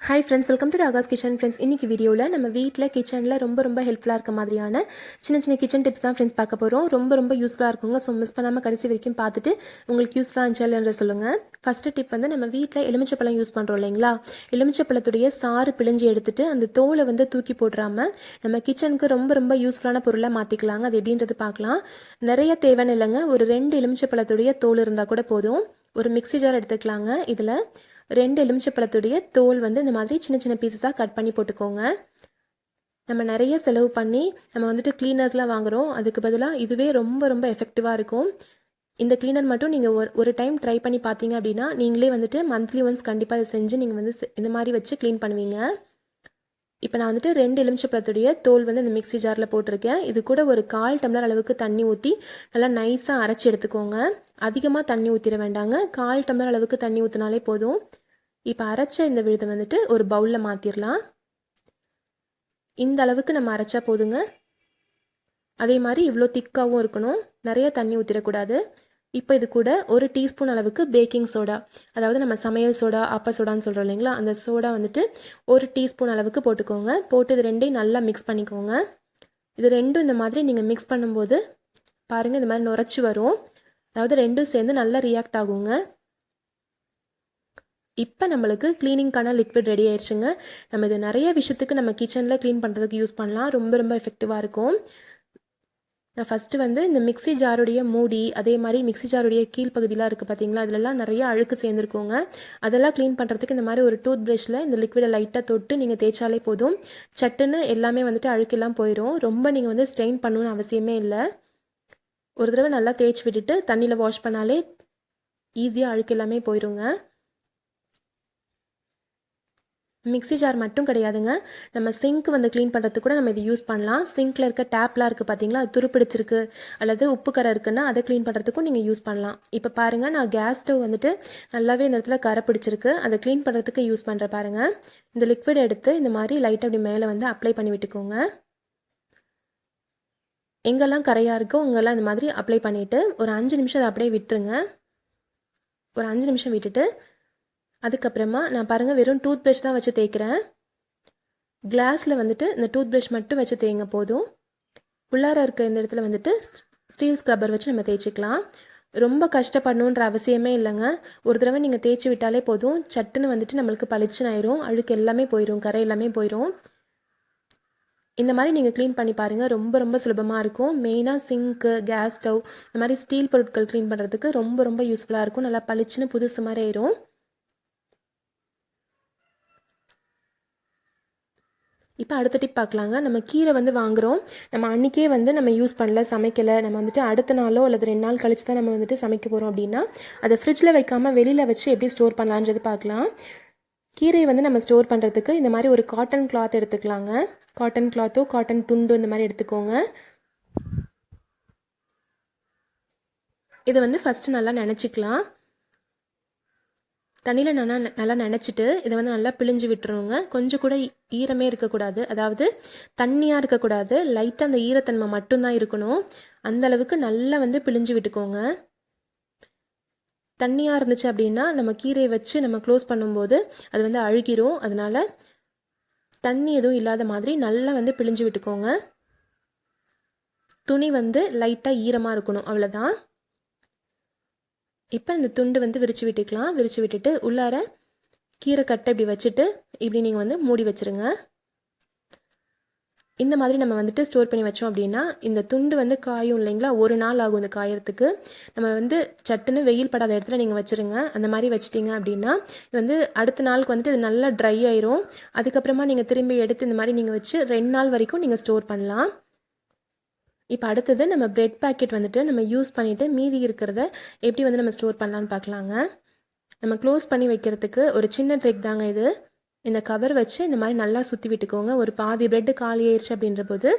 Hi friends, welcome to Raga's kitchen. Friends, இன்றைக்கி வீடியோவில் நம்ம வீட்டில் கிச்சனில் ரொம்ப ஹெல்ப்ஃபுல்லாக இருக்க மாதிரியான சின்ன கிச்சன் டிப்ஸ் தான் ஃப்ரெண்ட்ஸ் பார்க்க போகிறோம். ரொம்ப யூஸ்ஃபுல்லாக இருக்குங்க. ஸோ மிஸ் பண்ணாமல் கடைசி வரைக்கும் பார்த்துட்டு உங்களுக்கு யூஸ்ஃபுல்லாக இருந்துச்சு சொல்லுங்கள். ஃபஸ்ட்டு டிப் வந்து நம்ம வீட்டில் எலுமிச்சப்பழம் யூஸ் பண்ணுறோம் இல்லைங்களா? எலுமிச்சப்பழத்துடைய சாறு பிழிஞ்சு எடுத்துட்டு அந்த தோலை வந்து தூக்கி போட்டுறாமல் நம்ம கிச்சனுக்கு ரொம்ப யூஸ்ஃபுல்லான பொருளாக மாற்றிக்கலாங்க. அது எப்படின்றது பார்க்கலாம். நிறைய தேவைன்னு இல்லைங்க. ஒரு 2 எலுமிச்சப்பழத்துடைய தோல் இருந்தால் கூட போதும். ஒரு மிக்ஸி ஜார் எடுத்துக்கலாங்க. இதில் 2 எலுமிச்சப்பழத்துடைய தோல் வந்து இந்த மாதிரி சின்ன பீசஸாக கட் பண்ணி போட்டுக்கோங்க. நம்ம நிறைய செலவு பண்ணி நம்ம வந்துட்டு க்ளீனர்ஸ்லாம் வாங்குகிறோம். அதுக்கு பதிலாக இதுவே ரொம்ப எஃபெக்டிவாக இருக்கும். இந்த க்ளீனர் மட்டும் நீங்கள் ஒரு டைம் ட்ரை பண்ணி பார்த்தீங்க அப்படின்னா நீங்களே வந்துட்டு மந்த்லி ஒன்ஸ் கண்டிப்பாக அதை செஞ்சு நீங்கள் வந்து இந்த மாதிரி வச்சு க்ளீன் பண்ணுவீங்க. இப்போ நான் வந்துட்டு 2 எலுமிச்சப்பழத்துடைய தோல் வந்து இந்த மிக்ஸி ஜாரில் போட்டிருக்கேன். இது கூட ஒரு 1/4 டம்ளர் அளவுக்கு தண்ணி ஊற்றி நல்லா நைஸாக அரைச்சி எடுத்துக்கோங்க. அதிகமாக தண்ணி ஊற்றிட வேண்டாங்க. 1/4 டம்ளர் அளவுக்கு தண்ணி ஊற்றினாலே போதும். இப்போ அரைச்ச இந்த விழுதை வந்துட்டு ஒரு பவுலில் மாற்றிடலாம். இந்த அளவுக்கு நம்ம அரைச்சா போதுங்க. அதே மாதிரி இவ்வளோ திக்காகவும் இருக்கணும். நிறைய தண்ணி ஊற்றிடக்கூடாது. இப்போ இது கூட 1 டீஸ்பூன் அளவுக்கு பேக்கிங் சோடா, அதாவது நம்ம சமையல் சோடா, அப்ப சோடான்னு சொல்கிறோம் இல்லைங்களா, அந்த சோடா வந்துட்டு 1 டீஸ்பூன் அளவுக்கு போட்டுக்கோங்க. போட்டு இது ரெண்டையும் நல்லா மிக்ஸ் பண்ணிக்கோங்க. இது ரெண்டும் இந்த மாதிரி நீங்கள் மிக்ஸ் பண்ணும்போது பாருங்கள், இந்த மாதிரி நுரைச்சி வரும். அதாவது ரெண்டும் சேர்ந்து நல்லா ரியாக்ட் ஆகுங்க. இப்போ நம்மளுக்கு க்ளீனிங்கான லிக்விட் ரெடி ஆயிடுச்சுங்க. நம்ம இது நிறைய விஷயத்துக்கு நம்ம கிச்சனில் க்ளீன் பண்ணுறதுக்கு யூஸ் பண்ணலாம். ரொம்ப எஃபெக்டிவாக இருக்கும். நான் ஃபஸ்ட்டு வந்து இந்த மிக்ஸி ஜாருடைய மூடி, அதே மாதிரி மிக்ஸி ஜாருடைய கீழ்ப்பகுதியெலாம் இருக்குது பார்த்தீங்களா, அதிலலாம் நிறைய அழுக்கு சேர்ந்துருக்கோங்க. அதெல்லாம் க்ளீன் பண்ணுறதுக்கு இந்த மாதிரி ஒரு டூத் ப்ரஷில் இந்த லிக்விடை லைட்டாக தொட்டு நீங்கள் தேய்ச்சாலே போதும். சட்டுன்னு எல்லாமே வந்துட்டு அழுக்கெல்லாம் போயிடும். ரொம்ப நீங்கள் வந்து ஸ்ட்ரெயின் பண்ணணும்னு அவசியமே இல்லை. ஒரு தடவை நல்லா தேய்ச்சி விட்டுட்டு தண்ணியில் வாஷ் பண்ணாலே ஈஸியாக அழுக்கு எல்லாமே போயிடுங்க. மிக்ஸி ஜார் மட்டும் கிடையாதுங்க, நம்ம சிங்க் வந்து க்ளீன் பண்ணுறதுக்கு கூட நம்ம இது யூஸ் பண்ணலாம். சிங்க்கில் இருக்க டேப்லாம் இருக்குது பார்த்தீங்களா, அது துருப்பிடிச்சிருக்கு அல்லது உப்பு கரை இருக்குன்னா அதை க்ளீன் பண்ணுறதுக்கும் நீங்கள் யூஸ் பண்ணலாம். இப்போ பாருங்கள், நான் கேஸ் ஸ்டவ் வந்துட்டு நல்லாவே இந்த இடத்துல கரை பிடிச்சிருக்கு. அதை க்ளீன் பண்ணுறதுக்கு யூஸ் பண்ணுற பாருங்கள். இந்த லிக்விட் எடுத்து இந்த மாதிரி லைட்டாக அப்படி மேலே வந்து அப்ளை பண்ணி விட்டுக்கோங்க. எங்கெல்லாம் கரையாக இருக்கோ அங்கெல்லாம் இந்த மாதிரி அப்ளை பண்ணிவிட்டு ஒரு 5 நிமிஷம் அதை அப்படியே விட்டுருங்க. ஒரு 5 நிமிஷம் விட்டுட்டு அதுக்கப்புறமா நான் பாருங்கள் வெறும் டூத் ப்ரஷ் தான் வச்சு தேய்க்கிறேன். கிளாஸில் வந்துட்டு இந்த டூத் ப்ரஷ் மட்டும் வச்சு தேய்ங்க போதும். உள்ளார இருக்க இந்த இடத்துல வந்துட்டு ஸ்டீல் ஸ்க்ரப்பர் வச்சு நம்ம தேய்ச்சிக்கலாம். ரொம்ப கஷ்டப்படணுன்ற அவசியமே இல்லைங்க. ஒரு தடவை நீங்கள் தேய்ச்சி விட்டாலே போதும். சட்டுன்னு வந்துட்டு நம்மளுக்கு பளிச்சுன்னு ஆயிரும். அழுக்கு எல்லாமே போயிடும், கரை எல்லாமே போயிடும். இந்த மாதிரி நீங்கள் க்ளீன் பண்ணி பாருங்கள். ரொம்ப சுலபமாக இருக்கும். மெயினாக சிங்க்கு, கேஸ் ஸ்டவ், இந்த மாதிரி ஸ்டீல் பொருட்கள் க்ளீன் பண்ணுறதுக்கு ரொம்ப யூஸ்ஃபுல்லாக இருக்கும். நல்லா பளிச்சுன்னு புதுசு மாதிரி ஆயிரும். இப்போ அடுத்த டிப் பார்க்கலாங்க. நம்ம கீரை வந்து வாங்குகிறோம். நம்ம அன்றைக்கே வந்து நம்ம யூஸ் பண்ணல, சமைக்கலை, நம்ம வந்துட்டு அடுத்த நாளோ அல்லது 2 நாள் கழிச்சு தான் நம்ம வந்துட்டு சமைக்க போகிறோம் அப்படின்னா அதை ஃப்ரிட்ஜில் வைக்காமல் வெளியில் வச்சு எப்படி ஸ்டோர் பண்ணலான்றது பார்க்கலாம். கீரையை வந்து நம்ம ஸ்டோர் பண்ணுறதுக்கு இந்த மாதிரி ஒரு காட்டன் கிளாத் எடுத்துக்கலாங்க. காட்டன் கிளாத்தோ காட்டன் துண்டோ இந்த மாதிரி எடுத்துக்கோங்க. இதை வந்து ஃபஸ்ட்டு நல்லா நினச்சிக்கலாம். தண்ணியில் நல்லா நினச்சிட்டு இதை வந்து நல்லா பிழிஞ்சு விட்டுருவோங்க. கொஞ்சம் கூட ஈரமே இருக்கக்கூடாது, அதாவது தண்ணியாக இருக்கக்கூடாது, லைட்டாக அந்த ஈரத்தன்மை மட்டும்தான் இருக்கணும். அந்த அளவுக்கு நல்லா வந்து பிழிஞ்சு விட்டுக்கோங்க. தண்ணியாக இருந்துச்சு அப்படின்னா நம்ம கீரையை வச்சு நம்ம க்ளோஸ் பண்ணும்போது அது வந்து அழுகிரும். அதனால் தண்ணி எதுவும் இல்லாத மாதிரி நல்லா வந்து பிழிஞ்சு விட்டுக்கோங்க. துணி வந்து லைட்டாக ஈரமாக இருக்கணும், அவ்வளோதான். இப்போ இந்த துண்டு வந்து விரித்து விட்டுக்கலாம். விரித்து விட்டுட்டு உள்ளார கீரை கட்டை இப்படி வச்சுட்டு இப்படி நீங்கள் வந்து மூடி வச்சுருங்க. இந்த மாதிரி நம்ம வந்துட்டு ஸ்டோர் பண்ணி வச்சோம் அப்படின்னா இந்த துண்டு வந்து காயும் இல்லைங்களா, 1 நாள் ஆகும் இந்த காயறதுக்கு. நம்ம வந்து சட்டுன்னு வெயில் படாத இடத்துல நீங்கள் வச்சுருங்க. அந்த மாதிரி வச்சிட்டிங்க அப்படின்னா வந்து அடுத்த நாளுக்கு வந்துட்டு இது நல்லா ட்ரை ஆயிரும். அதுக்கப்புறமா நீங்கள் திரும்பி எடுத்து இந்த மாதிரி நீங்கள் வச்சு 2 நாள் வரைக்கும் நீங்கள் ஸ்டோர் பண்ணலாம். இப்போ அடுத்தது நம்ம பிரெட் பேக்கெட் வந்துட்டு நம்ம யூஸ் பண்ணிவிட்டு மீதி இருக்கிறத எப்படி வந்து நம்ம ஸ்டோர் பண்ணலான்னு பார்க்கலாங்க. நம்ம க்ளோஸ் பண்ணி வைக்கிறதுக்கு ஒரு சின்ன ட்ரிக் தாங்க இது. இந்த கவர் வச்சு இந்த மாதிரி நல்லா சுற்றி விட்டுக்கோங்க. ஒரு பாதி பிரெட்டு காலி ஆயிடுச்சு அப்படின்ற போது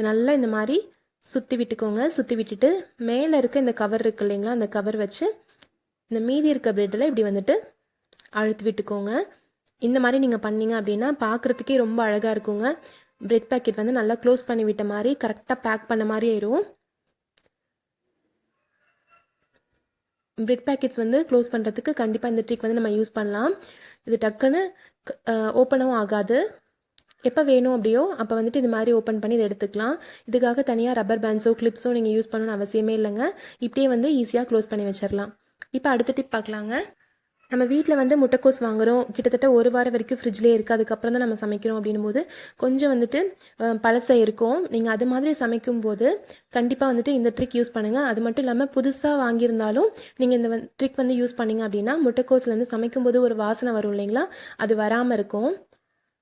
நல்லா இந்த மாதிரி சுற்றி விட்டுக்கோங்க. சுற்றி விட்டுட்டு மேலே இருக்க இந்த கவர் இருக்குது இல்லைங்களா, அந்த கவர் வச்சு இந்த மீதி இருக்க பிரெட்டில் இப்படி வந்துட்டு அழுத்தி விட்டுக்கோங்க. இந்த மாதிரி நீங்கள் பண்ணிங்க அப்படின்னா பார்க்குறதுக்கே ரொம்ப அழகாக இருக்குங்க. பிரெட் பேக்கெட் வந்து நல்லா க்ளோஸ் பண்ணி விட்ட மாதிரி கரெக்டாக பேக் பண்ண மாதிரி ஆயிரும். பிரெட் பேக்கெட்ஸ் வந்து க்ளோஸ் பண்ணுறதுக்கு கண்டிப்பாக இந்த ட்ரிக் வந்து நம்ம யூஸ் பண்ணலாம். இது டக்குன்னு ஓப்பனும் ஆகாது. எப்போ வேணும் அப்படியோ அப்போ வந்துட்டு இது மாதிரி ஓப்பன் பண்ணி இதை எடுத்துக்கலாம். இதுக்காக தனியாக ரப்பர் பேண்ட்ஸோ கிளிப்ஸோ நீங்கள் யூஸ் பண்ணணும்னு அவசியமே இல்லைங்க. இப்படியே வந்து ஈஸியாக க்ளோஸ் பண்ணி வச்சிடலாம். இப்போ அடுத்த டிப் பார்க்கலாங்க. நம்ம வீட்டில் வந்து முட்டைக்கோஸ் வாங்குகிறோம், கிட்டத்தட்ட ஒரு வாரம் வரைக்கும் ஃப்ரிட்ஜ்லேயே இருக்குது, அதுக்கப்புறம் தான் நம்ம சமைக்கிறோம் அப்படின்னும் போது கொஞ்சம் வந்துட்டு பழசை இருக்கும். நீங்கள் அது மாதிரி சமைக்கும்போது கண்டிப்பாக வந்துட்டு இந்த ட்ரிக் யூஸ் பண்ணுங்கள். அது மட்டும் இல்லாமல் புதுசாக வாங்கியிருந்தாலும் நீங்கள் இந்த ட்ரிக் வந்து யூஸ் பண்ணிங்க அப்படின்னா முட்டைக்கோஸ்லேருந்து சமைக்கும்போது ஒரு வாசனை வரும் இல்லைங்களா, அது வராமல் இருக்கும்.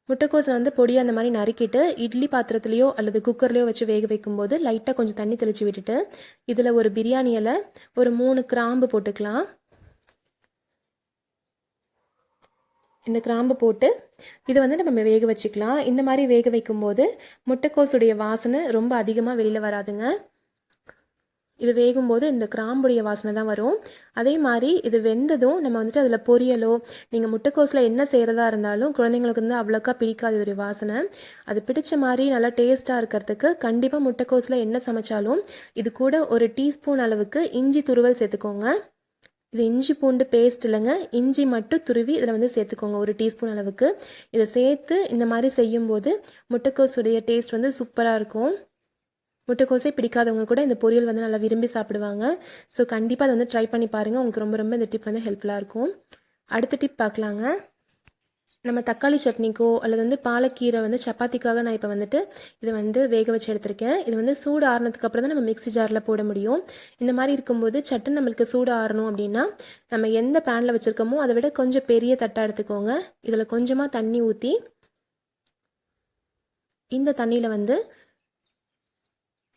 முட்டைக்கோஸை வந்து பொடியாக அந்த மாதிரி நறுக்கிட்டு இட்லி பாத்திரத்துலையோ அல்லது குக்கர்லையோ வச்சு வேக வைக்கும்போது லைட்டாக கொஞ்சம் தண்ணி தெளித்து விட்டுட்டு இதில் ஒரு பிரியாணி இலை, ஒரு 3 கிராம்பு போட்டுக்கலாம். இந்த கிராம்பு போட்டு இதை வந்து நம்ம வேக வச்சுக்கலாம். இந்த மாதிரி வேக வைக்கும்போது முட்டைக்கோஸுடைய வாசனை ரொம்ப அதிகமாக வெளியில் வராதுங்க. இது வேகும்போது இந்த கிராம்புடைய வாசனை தான் வரும். அதே மாதிரி இது வெந்ததும் நம்ம வந்துட்டு அதில் பொரியலோ நீங்கள் முட்டைக்கோஸில் என்ன செய்கிறதா இருந்தாலும் குழந்தைங்களுக்கு வந்து அவ்வளோக்கா பிடிக்காது ஒரு வாசனை. அது பிடிச்ச மாதிரி நல்லா டேஸ்ட்டாக இருக்கிறதுக்கு கண்டிப்பாக முட்டைக்கோஸில் என்ன சமைச்சாலும் இது கூட ஒரு டீஸ்பூன் அளவுக்கு இஞ்சி துருவல் சேர்த்துக்கோங்க. இது இஞ்சி பூண்டு பேஸ்ட் இல்லைங்க, இஞ்சி மட்டும் துருவி இதில் வந்து சேர்த்துக்கோங்க ஒரு டீஸ்பூன் அளவுக்கு. இதை சேர்த்து இந்த மாதிரி செய்யும்போது முட்டைக்கோஸுடைய டேஸ்ட் வந்து சூப்பராக இருக்கும். முட்டைக்கோஸே பிடிக்காதவங்க கூட இந்த பொரியல் வந்து நல்லா விரும்பி சாப்பிடுவாங்க. ஸோ கண்டிப்பாக அதை வந்து ட்ரை பண்ணி பாருங்கள். உங்களுக்கு ரொம்ப ரொம்ப இந்த டிப் வந்து ஹெல்ப்ஃபுல்லாக இருக்கும். அடுத்த டிப் பார்க்கலாங்க. நம்ம தக்காளி சட்னிக்கோ அல்லது வந்து பாலக்கீரை வந்து சப்பாத்திக்காக நான் இப்போ வந்துட்டு இதை வந்து வேக வச்சு எடுத்திருக்கேன். இது வந்து சூடு ஆறுனதுக்கு அப்புறம் தான் நம்ம மிக்ஸி ஜாரில் போட முடியும். இந்த மாதிரி இருக்கும்போது சட்னி நம்மளுக்கு சூடு ஆறணும் அப்படின்னா நம்ம எந்த பேனில் வச்சுருக்கோமோ அதை விட கொஞ்சம் பெரிய தட்டாக எடுத்துக்கோங்க. இதில் கொஞ்சமாக தண்ணி ஊற்றி இந்த தண்ணியில் வந்து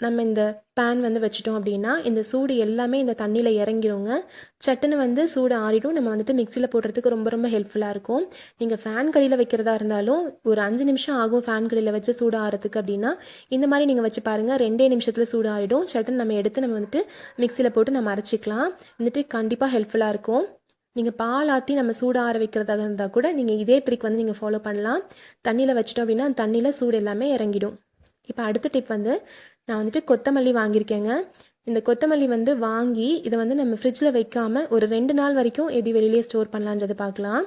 நம்ம இந்த பேன் வந்து வச்சிட்டோம் அப்படின்னா இந்த சூடு எல்லாமே இந்த தண்ணியில் இறங்கிடுங்க. சட்டுன்னு வந்து சூடு ஆறிடும். நம்ம வந்துட்டு மிக்சியில் போடுறதுக்கு ரொம்ப ரொம்ப ஹெல்ப்ஃபுல்லாக இருக்கும். நீங்கள் ஃபேன் கடியில் வைக்கிறதா இருந்தாலும் ஒரு 5 நிமிஷம் ஆகும் ஃபேன் கடியில் வச்சு சூடு ஆறதுக்கு. அப்படின்னா இந்த மாதிரி நீங்கள் வச்சு பாருங்கள், 2 நிமிஷத்தில் சூடு ஆறிடும். சட்டுன்னு நம்ம எடுத்து நம்ம வந்துட்டு மிக்சியில் போட்டு நம்ம அரைச்சிக்கலாம். இந்த ட்ரிக் கண்டிப்பாக ஹெல்ப்ஃபுல்லாக இருக்கும். நீங்கள் பால் ஆற்றி நம்ம சூடு ஆற வைக்கிறதாக இருந்தால் கூட நீங்கள் இதே ட்ரிக் வந்து நீங்கள் ஃபாலோ பண்ணலாம். தண்ணியில் வச்சிட்டோம் அப்படின்னா அந்த தண்ணியில் சூடு எல்லாமே இறங்கிடும். இப்போ அடுத்த டிப் வந்து நான் வந்துட்டு கொத்தமல்லி வாங்கியிருக்கேங்க. இந்த கொத்தமல்லி வந்து வாங்கி இதை வந்து நம்ம ஃப்ரிட்ஜில் வைக்காமல் ஒரு 2 நாள் வரைக்கும் எப்படி வெளியிலே ஸ்டோர் பண்ணலான்றது பார்க்கலாம்.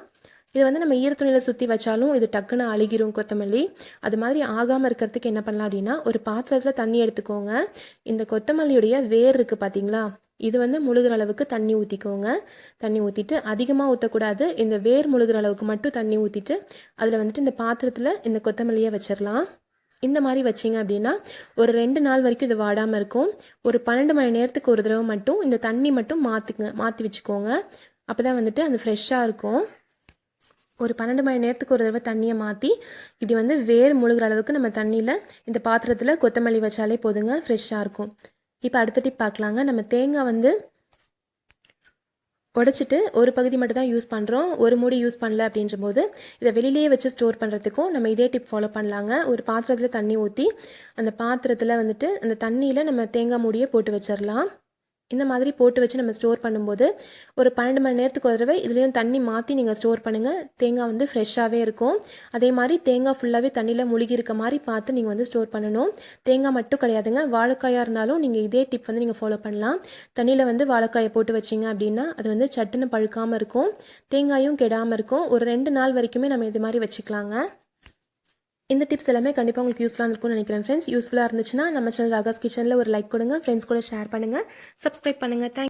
இது வந்து நம்ம ஈரத்துணியில் சுற்றி வச்சாலும் இது டக்குன்னு அழுகிரும் கொத்தமல்லி. அது மாதிரி ஆகாமல் இருக்கிறதுக்கு என்ன பண்ணலாம் அப்படின்னா ஒரு பாத்திரத்தில் தண்ணி எடுத்துக்கோங்க. இந்த கொத்தமல்லியுடைய வேர் இருக்குது பார்த்தீங்களா, இது வந்து முழுகிற அளவுக்கு தண்ணி ஊற்றிக்கோங்க. தண்ணி ஊற்றிட்டு அதிகமாக ஊற்றக்கூடாது, இந்த வேர் முழுகிற அளவுக்கு மட்டும் தண்ணி ஊற்றிட்டு அதில் வந்துட்டு இந்த பாத்திரத்தில் இந்த கொத்தமல்லியை வச்சிடலாம். இந்த மாதிரி வச்சிங்க அப்படின்னா ஒரு 2 நாள் வரைக்கும் இது வாடாமல் இருக்கும். ஒரு 12 மணி நேரத்துக்கு ஒரு தடவை மட்டும் இந்த தண்ணி மட்டும் மாற்றி வச்சுக்கோங்க. அப்போ தான் வந்துட்டு அது ஃப்ரெஷ்ஷாக இருக்கும். ஒரு 12 மணி நேரத்துக்கு ஒரு தடவை தண்ணியை மாற்றி இப்படி வந்து வேர் முழுகிற அளவுக்கு நம்ம தண்ணியில் இந்த பாத்திரத்தில் கொத்தமல்லி வச்சாலே போதுங்க, ஃப்ரெஷ்ஷாக இருக்கும். இப்போ அடுத்த டிப் பார்க்கலாங்க. நம்ம தேங்காய் வந்து உடைச்சிட்டு ஒரு பகுதி மட்டும் தான் யூஸ் பண்ணுறோம், ஒரு மூடி யூஸ் பண்ணல அப்படின்ற போது இதை வெளியிலேயே வச்சு ஸ்டோர் பண்ணுறதுக்கும் நம்ம இதே டிப் ஃபாலோ பண்ணலாங்க. ஒரு பாத்திரத்தில் தண்ணி ஊற்றி அந்த பாத்திரத்தில் வந்துட்டு அந்த தண்ணியில் நம்ம தேங்காய் மூடியை போட்டு வச்சிடலாம். இந்த மாதிரி போட்டு வச்சு நம்ம ஸ்டோர் பண்ணும்போது ஒரு 12 மணி நேரத்துக்கு ஒரு தடவை இதுலேயும் தண்ணி மாற்றி நீங்கள் ஸ்டோர் பண்ணுங்கள். தேங்காய் வந்து ஃப்ரெஷ்ஷாகவே இருக்கும். அதே மாதிரி தேங்காய் ஃபுல்லாகவே தண்ணியில் முழுகி இருக்க மாதிரி பார்த்து நீங்கள் வந்து ஸ்டோர் பண்ணணும். தேங்காய் மட்டும் கிடையாதுங்க, வாழைக்காயாக இருந்தாலும் நீங்கள் இதே டிப் வந்து நீங்கள் ஃபாலோ பண்ணலாம். தண்ணியில் வந்து வாழைக்காயை போட்டு வச்சிங்க அப்படின்னா அது வந்து சட்டுன்னு பழுக்காமல் இருக்கும், தேங்காயும் கெடாமல் இருக்கும். ஒரு 2 நாள் வரைக்குமே நம்ம இது மாதிரி வச்சுக்கலாங்க. இந்த டிப்ஸ் எல்லாமே கண்டிப்பாக உங்களுக்கு யூஸ்ஃபுல்லாக இருக்கும்னு நினைக்கிறேன் ஃப்ரெண்ட்ஸ். யூஸ்ஃபுல்லாக இருந்துச்சுன்னா நம்ம சேனல் ராகாஸ் கிச்சனில் ஒரு லைக் கொடுங்க, ஃப்ரெண்ட்ஸ் கூட ஷேர் பண்ணுங்கள், சப்ஸ்கிரைப் பண்ணுங்கள். தேங்க்ஸ்.